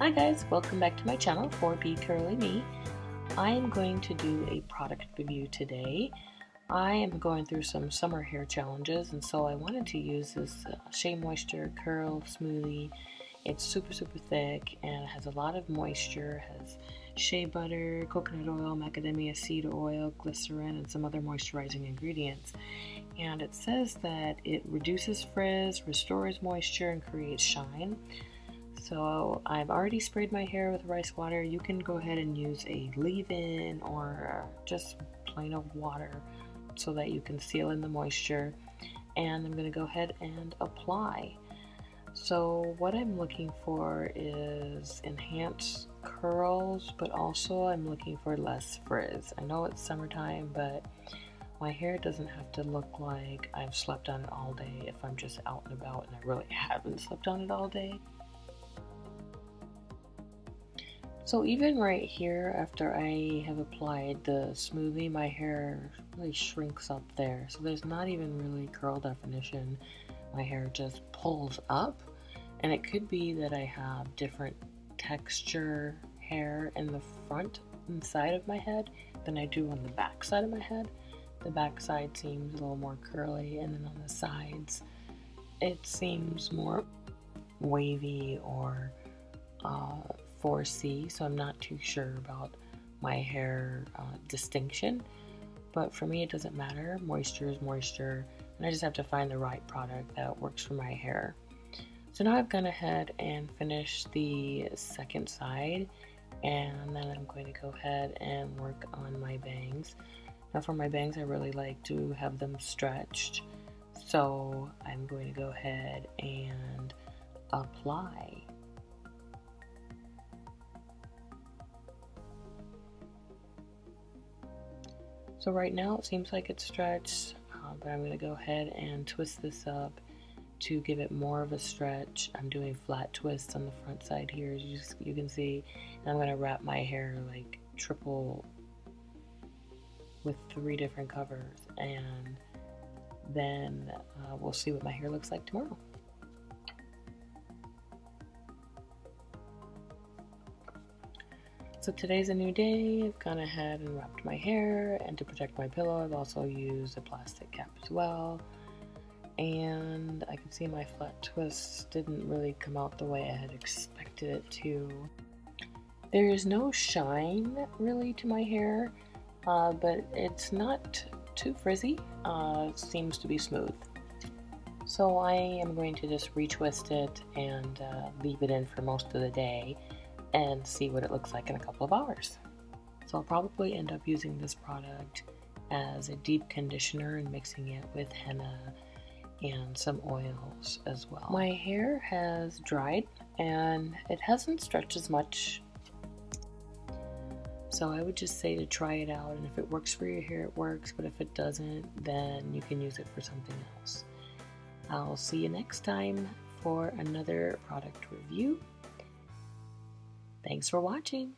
Hi guys, welcome back to my channel for Be Curly Me. I am going to do a product review today. I am going through some summer hair challenges, and so I wanted to use this Shea Moisture Curl Smoothie. It's super thick and it has a lot of moisture, has shea butter, coconut oil, macadamia seed oil, glycerin, and some other moisturizing ingredients. And it says that it reduces frizz, restores moisture, and creates shine. So I've already sprayed my hair with rice water. You can go ahead and use a leave-in or just plain old water so that you can seal in the moisture. And I'm going to go ahead and apply. So what I'm looking for is enhanced curls, but also I'm looking for less frizz. I know it's summertime, but my hair doesn't have to look like I've slept on it all day if I'm just out and about and I really haven't slept on it all day. So even right here, after I have applied the smoothie, my hair really shrinks up there. So there's not even really curl definition. My hair just pulls up. And it could be that I have different texture hair in the front and side of my head than I do on the back side of my head. The back side seems a little more curly, and then on the sides, it seems more wavy or 4C, so I'm not too sure about my hair distinction, but for me it doesn't matter. Moisture is moisture, and I just have to find the right product that works for my hair. So now I've gone ahead and finished the second side, and then I'm going to go ahead and work on my bangs. Now for my bangs, I really like to have them stretched, so I'm going to go ahead and apply. So right now it seems like it's stretched, but I'm going to go ahead and twist this up to give it more of a stretch. I'm doing flat twists on the front side here, as you can see, and I'm going to wrap my hair like triple with 3 different covers, and then we'll see what my hair looks like tomorrow. So today's a new day. I've gone ahead and wrapped my hair, and to protect my pillow I've also used a plastic cap as well. And I can see my flat twist didn't really come out the way I had expected it to. There is no shine really to my hair, but it's not too frizzy. It seems to be smooth. So I am going to just retwist it and leave it in for most of the day and see what it looks like in a couple of hours. So I'll probably end up using this product as a deep conditioner and mixing it with henna and some oils as well. My hair has dried and it hasn't stretched as much, so I would just say to try it out, and if it works for your hair it works, but if it doesn't, then you can use it for something else. I'll see you next time for another product review. Thanks for watching.